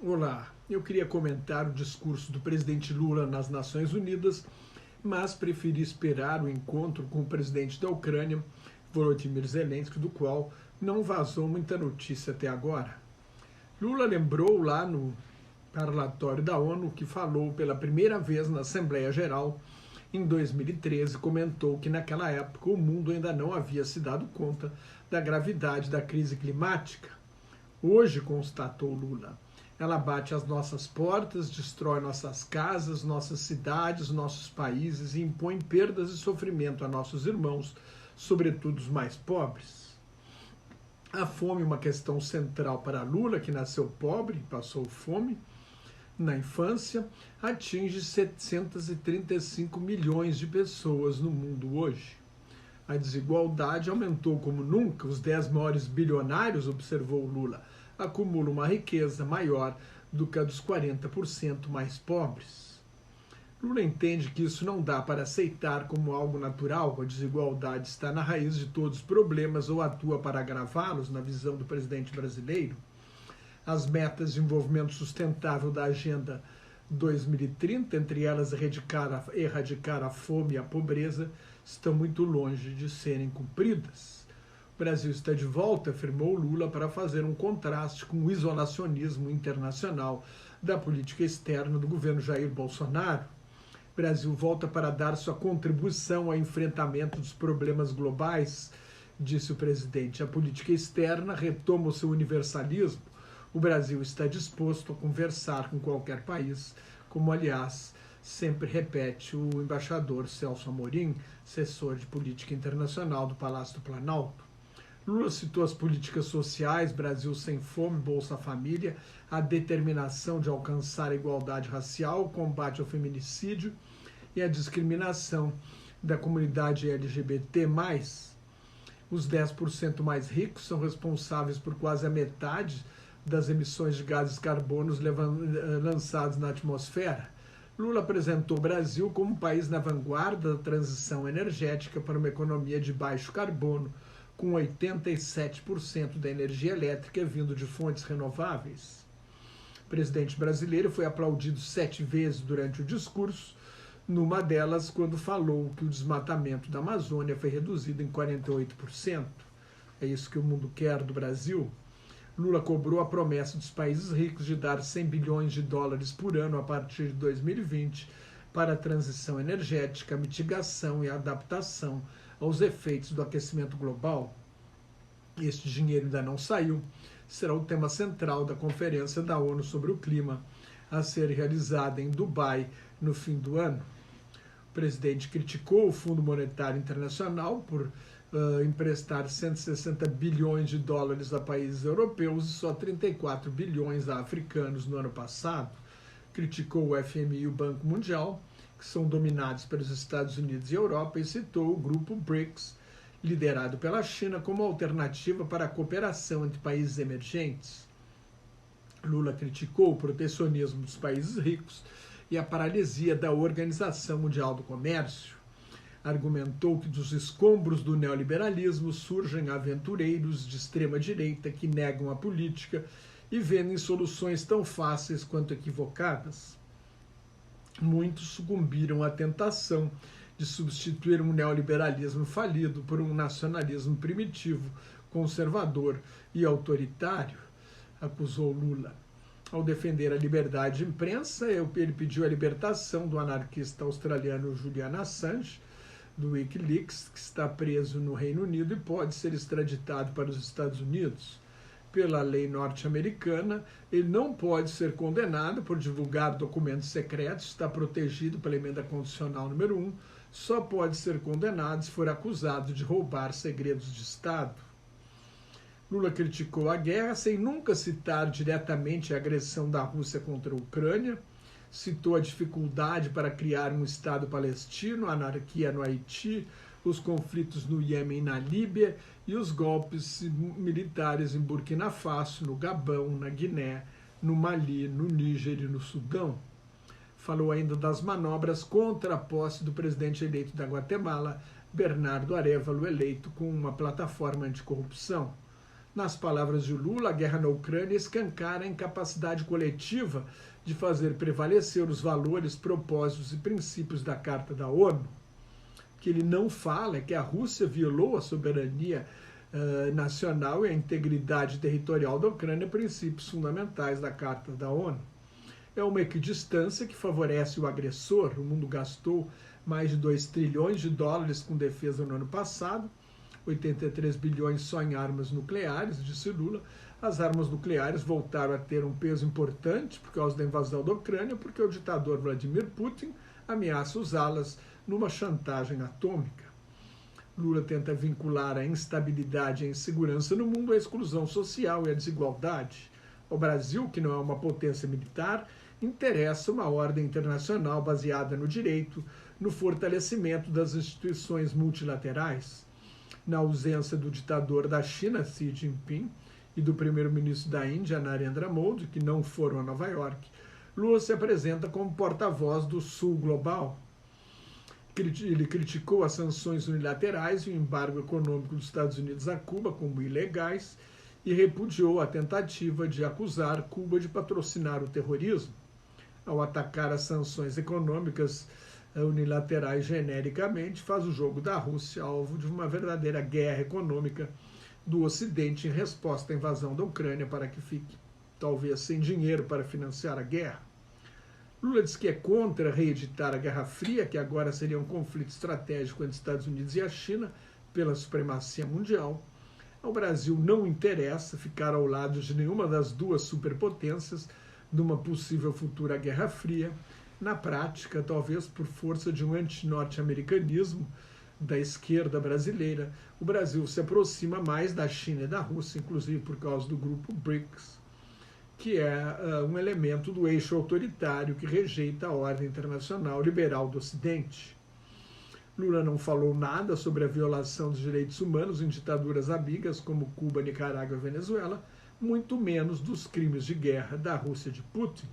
Olá, eu queria comentar o discurso do presidente Lula nas Nações Unidas, mas preferi esperar o encontro com o presidente da Ucrânia, Volodymyr Zelensky, do qual não vazou muita notícia até agora. Lula lembrou lá no parlatório da ONU que falou pela primeira vez na Assembleia Geral em 2013, comentou que naquela época o mundo ainda não havia se dado conta da gravidade da crise climática. Hoje, constatou Lula, ela bate às nossas portas, destrói nossas casas, nossas cidades, nossos países e impõe perdas e sofrimento a nossos irmãos, sobretudo os mais pobres. A fome é uma questão central para Lula, que nasceu pobre, passou fome na infância, atinge 735 milhões de pessoas no mundo hoje. A desigualdade aumentou como nunca, os 10 maiores bilionários, observou Lula, acumulam uma riqueza maior do que a dos 40% mais pobres. Lula entende que isso não dá para aceitar como algo natural, a desigualdade está na raiz de todos os problemas ou atua para agravá-los, na visão do presidente brasileiro. As metas de desenvolvimento sustentável da Agenda 2030, entre elas erradicar a fome e a pobreza, estão muito longe de serem cumpridas. O Brasil está de volta, afirmou Lula, para fazer um contraste com o isolacionismo internacional da política externa do governo Jair Bolsonaro. O Brasil volta para dar sua contribuição ao enfrentamento dos problemas globais, disse o presidente. A política externa retoma o seu universalismo. O Brasil está disposto a conversar com qualquer país, como, aliás, sempre repete o embaixador Celso Amorim, assessor de política internacional do Palácio do Planalto. Lula citou as políticas sociais, Brasil sem fome, Bolsa Família, a determinação de alcançar a igualdade racial, o combate ao feminicídio e a discriminação da comunidade LGBT+. Os 10% mais ricos são responsáveis por quase a metade das emissões de gases carbonos lançados na atmosfera. Lula apresentou o Brasil como um país na vanguarda da transição energética para uma economia de baixo carbono, com 87% da energia elétrica vindo de fontes renováveis. O presidente brasileiro foi aplaudido 7 vezes durante o discurso, numa delas quando falou que o desmatamento da Amazônia foi reduzido em 48%. É isso que o mundo quer do Brasil? Lula cobrou a promessa dos países ricos de dar 100 bilhões de dólares por ano a partir de 2020 para a transição energética, mitigação e adaptação aos efeitos do aquecimento global. Este dinheiro ainda não saiu, será o tema central da Conferência da ONU sobre o Clima, a ser realizada em Dubai no fim do ano. O presidente criticou o Fundo Monetário Internacional por emprestar 160 bilhões de dólares a países europeus e só 34 bilhões a africanos no ano passado. Criticou o FMI e o Banco Mundial, que são dominados pelos Estados Unidos e Europa, e citou o grupo BRICS, liderado pela China, como alternativa para a cooperação entre países emergentes. Lula criticou o protecionismo dos países ricos e a paralisia da Organização Mundial do Comércio. Argumentou que dos escombros do neoliberalismo surgem aventureiros de extrema-direita que negam a política e vendem soluções tão fáceis quanto equivocadas. Muitos sucumbiram à tentação de substituir um neoliberalismo falido por um nacionalismo primitivo, conservador e autoritário, acusou Lula. Ao defender a liberdade de imprensa, ele pediu a libertação do anarquista australiano Julian Assange, do Wikileaks, que está preso no Reino Unido e pode ser extraditado para os Estados Unidos. Pela lei norte-americana, ele não pode ser condenado por divulgar documentos secretos, está protegido pela emenda constitucional número 1, só pode ser condenado se for acusado de roubar segredos de Estado. Lula criticou a guerra sem nunca citar diretamente a agressão da Rússia contra a Ucrânia, citou a dificuldade para criar um Estado palestino, a anarquia no Haiti, os conflitos no Iêmen e na Líbia e os golpes militares em Burkina Faso, no Gabão, na Guiné, no Mali, no Níger e no Sudão. Falou ainda das manobras contra a posse do presidente eleito da Guatemala, Bernardo Arévalo, eleito com uma plataforma anticorrupção. Nas palavras de Lula, a guerra na Ucrânia escancara a incapacidade coletiva de fazer prevalecer os valores, propósitos e princípios da Carta da ONU. O que ele não fala é que a Rússia violou a soberania nacional e a integridade territorial da Ucrânia, princípios fundamentais da Carta da ONU. É uma equidistância que favorece o agressor. O mundo gastou mais de 2 trilhões de dólares com defesa no ano passado, 83 bilhões só em armas nucleares, disse Lula. As armas nucleares voltaram a ter um peso importante por causa da invasão da Ucrânia, porque o ditador Vladimir Putin ameaça usá-las numa chantagem atômica. Lula tenta vincular a instabilidade e a insegurança no mundo à exclusão social e à desigualdade. O Brasil, que não é uma potência militar, interessa uma ordem internacional baseada no direito, no fortalecimento das instituições multilaterais. Na ausência do ditador da China, Xi Jinping, e do primeiro-ministro da Índia, Narendra Modi, que não foram a Nova York, Lula se apresenta como porta-voz do Sul Global. Ele criticou as sanções unilaterais e o embargo econômico dos Estados Unidos a Cuba como ilegais e repudiou a tentativa de acusar Cuba de patrocinar o terrorismo. Ao atacar as sanções econômicas unilaterais genericamente, faz o jogo da Rússia alvo de uma verdadeira guerra econômica do Ocidente em resposta à invasão da Ucrânia para que fique, talvez, sem dinheiro para financiar a guerra. Lula diz que é contra reeditar a Guerra Fria, que agora seria um conflito estratégico entre Estados Unidos e a China pela supremacia mundial. Ao Brasil não interessa ficar ao lado de nenhuma das duas superpotências numa possível futura Guerra Fria. Na prática, talvez por força de um anti-norte-americanismo da esquerda brasileira, o Brasil se aproxima mais da China e da Rússia, inclusive por causa do grupo BRICS, que é um elemento do eixo autoritário que rejeita a ordem internacional liberal do Ocidente. Lula não falou nada sobre a violação dos direitos humanos em ditaduras amigas como Cuba, Nicarágua e Venezuela, muito menos dos crimes de guerra da Rússia de Putin.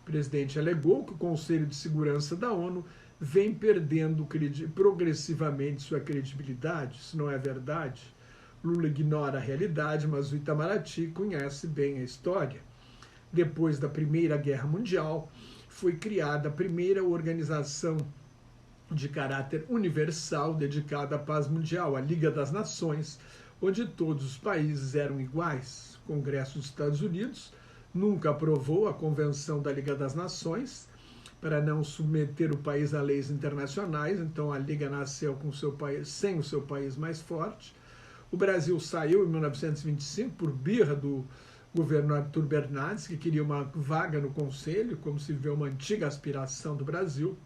O presidente alegou que o Conselho de Segurança da ONU vem perdendo progressivamente sua credibilidade. Isso não é verdade. Lula ignora a realidade, mas o Itamaraty conhece bem a história. Depois da Primeira Guerra Mundial, foi criada a primeira organização de caráter universal dedicada à paz mundial, a Liga das Nações, onde todos os países eram iguais. O Congresso dos Estados Unidos nunca aprovou a Convenção da Liga das Nações para não submeter o país a leis internacionais, então a Liga nasceu com sem o seu país mais forte. O Brasil saiu em 1925 por birra do governo Arthur Bernardes, que queria uma vaga no Conselho, como se vê uma antiga aspiração do Brasil.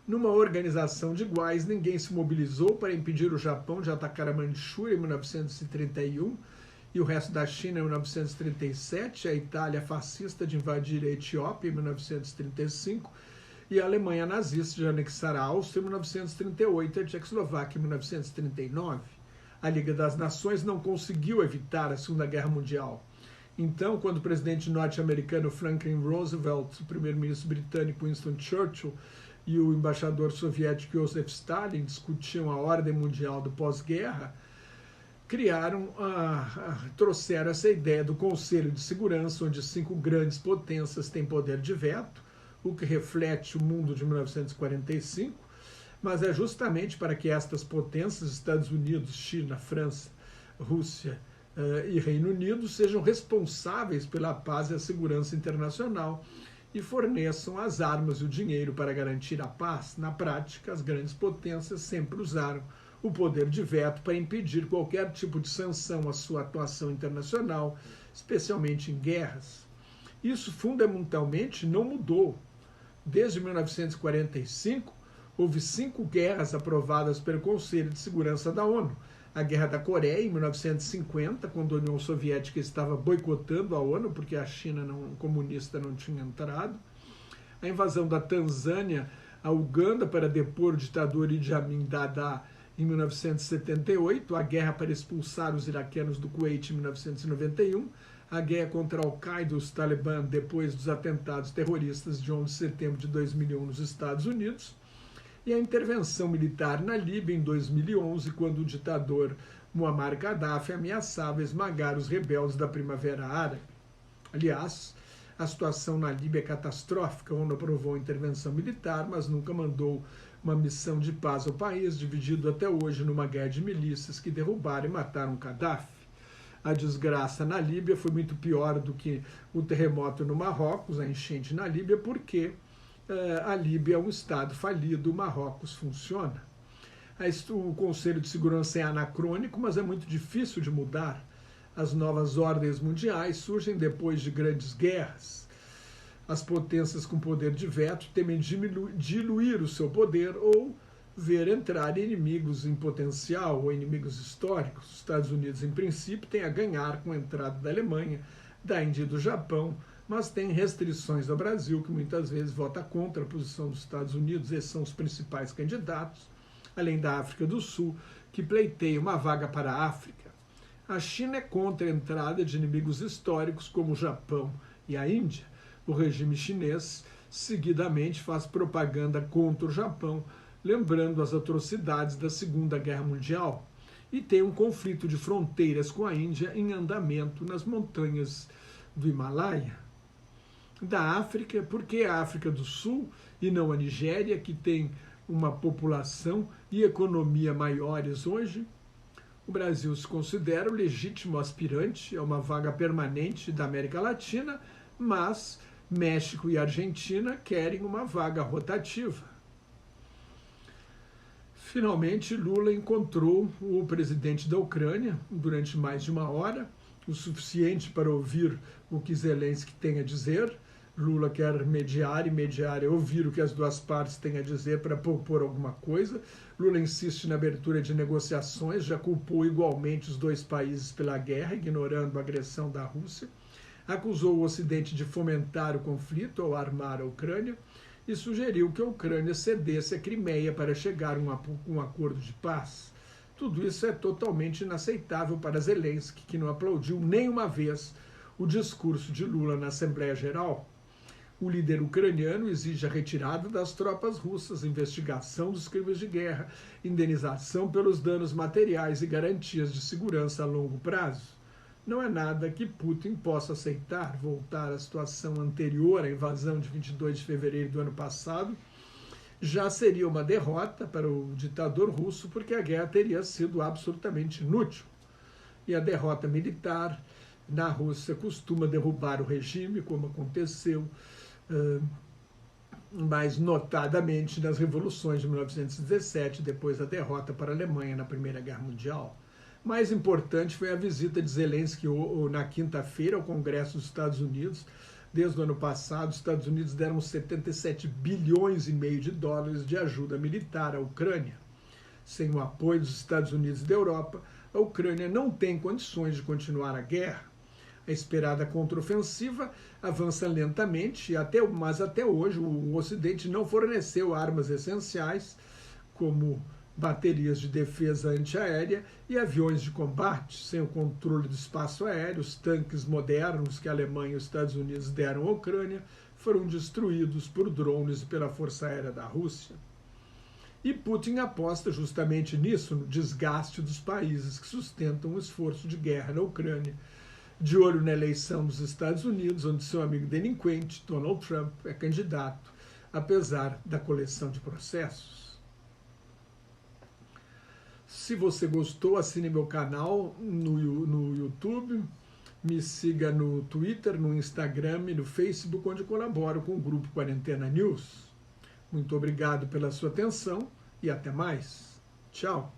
Numa organização de iguais, ninguém se mobilizou para impedir o Japão de atacar a Manchúria em 1931 e o resto da China em 1937, a Itália fascista de invadir a Etiópia em 1935 e a Alemanha nazista de anexar a Áustria em 1938 e a Tchecoslováquia em 1939. A Liga das Nações não conseguiu evitar a Segunda Guerra Mundial. Então, quando o presidente norte-americano Franklin Roosevelt, o primeiro-ministro britânico Winston Churchill e o embaixador soviético Joseph Stalin discutiam a ordem mundial do pós-guerra, trouxeram essa ideia do Conselho de Segurança, onde 5 grandes potências têm poder de veto, o que reflete o mundo de 1945, mas é justamente para que estas potências, Estados Unidos, China, França, Rússia e Reino Unido, sejam responsáveis pela paz e a segurança internacional e forneçam as armas e o dinheiro para garantir a paz. Na prática, as grandes potências sempre usaram o poder de veto para impedir qualquer tipo de sanção à sua atuação internacional, especialmente em guerras. Isso fundamentalmente não mudou. Desde 1945, houve 5 guerras aprovadas pelo Conselho de Segurança da ONU. A Guerra da Coreia, em 1950, quando a União Soviética estava boicotando a ONU, porque a China comunista não tinha entrado. A invasão da Tanzânia à Uganda para depor o ditador Idi Amin Dada, em 1978, a guerra para expulsar os iraquianos do Kuwait em 1991, a guerra contra a Al-Qaeda e os Talibã depois dos atentados terroristas de 11 de setembro de 2001 nos Estados Unidos, e a intervenção militar na Líbia em 2011, quando o ditador Muammar Gaddafi ameaçava esmagar os rebeldes da Primavera Árabe. Aliás, a situação na Líbia é catastrófica. A ONU aprovou a intervenção militar, mas nunca mandou uma missão de paz ao país, dividido até hoje numa guerra de milícias que derrubaram e mataram Gaddafi. A desgraça na Líbia foi muito pior do que o terremoto no Marrocos, a enchente na Líbia, porque a Líbia é um estado falido, o Marrocos funciona. O Conselho de Segurança é anacrônico, mas é muito difícil de mudar. As novas ordens mundiais surgem depois de grandes guerras. As potências com poder de veto temem diluir o seu poder ou ver entrar inimigos em potencial ou inimigos históricos. Os Estados Unidos, em princípio, têm a ganhar com a entrada da Alemanha, da Índia e do Japão, mas tem restrições ao Brasil, que muitas vezes vota contra a posição dos Estados Unidos. Esses são os principais candidatos, além da África do Sul, que pleiteia uma vaga para a África. A China é contra a entrada de inimigos históricos como o Japão e a Índia. O regime chinês, seguidamente, faz propaganda contra o Japão, lembrando as atrocidades da Segunda Guerra Mundial, e tem um conflito de fronteiras com a Índia em andamento nas montanhas do Himalaia. Da África, porque a África do Sul e não a Nigéria, que tem uma população e economia maiores hoje? O Brasil se considera o legítimo aspirante a uma vaga permanente da América Latina, mas México e Argentina querem uma vaga rotativa. Finalmente, Lula encontrou o presidente da Ucrânia durante mais de uma hora, o suficiente para ouvir o que Zelensky tem a dizer. Lula quer mediar, e mediar é ouvir o que as duas partes têm a dizer para propor alguma coisa. Lula insiste na abertura de negociações, já culpou igualmente os dois países pela guerra, ignorando a agressão da Rússia. Acusou o Ocidente de fomentar o conflito ao armar a Ucrânia e sugeriu que a Ucrânia cedesse a Crimeia para chegar a um acordo de paz. Tudo isso é totalmente inaceitável para Zelensky, que não aplaudiu nenhuma vez o discurso de Lula na Assembleia Geral. O líder ucraniano exige a retirada das tropas russas, investigação dos crimes de guerra, indenização pelos danos materiais e garantias de segurança a longo prazo. Não é nada que Putin possa aceitar. Voltar à situação anterior à invasão de 22 de fevereiro do ano passado já seria uma derrota para o ditador russo, porque a guerra teria sido absolutamente inútil. E a derrota militar na Rússia costuma derrubar o regime, como aconteceu mais notadamente nas revoluções de 1917, depois da derrota para a Alemanha na Primeira Guerra Mundial. Mais importante foi a visita de Zelensky na quinta-feira ao Congresso dos Estados Unidos. Desde o ano passado, os Estados Unidos deram 77 bilhões e meio de dólares de ajuda militar à Ucrânia. Sem o apoio dos Estados Unidos e da Europa, a Ucrânia não tem condições de continuar a guerra. A esperada contraofensiva avança lentamente, mas até hoje o Ocidente não forneceu armas essenciais, como baterias de defesa antiaérea e aviões de combate. Sem o controle do espaço aéreo, os tanques modernos que a Alemanha e os Estados Unidos deram à Ucrânia foram destruídos por drones e pela Força Aérea da Rússia. E Putin aposta justamente nisso, no desgaste dos países que sustentam o esforço de guerra na Ucrânia, de olho na eleição dos Estados Unidos, onde seu amigo delinquente, Donald Trump, é candidato, apesar da coleção de processos. Se você gostou, assine meu canal no YouTube, me siga no Twitter, no Instagram e no Facebook, onde colaboro com o Grupo Quarentena News. Muito obrigado pela sua atenção e até mais. Tchau!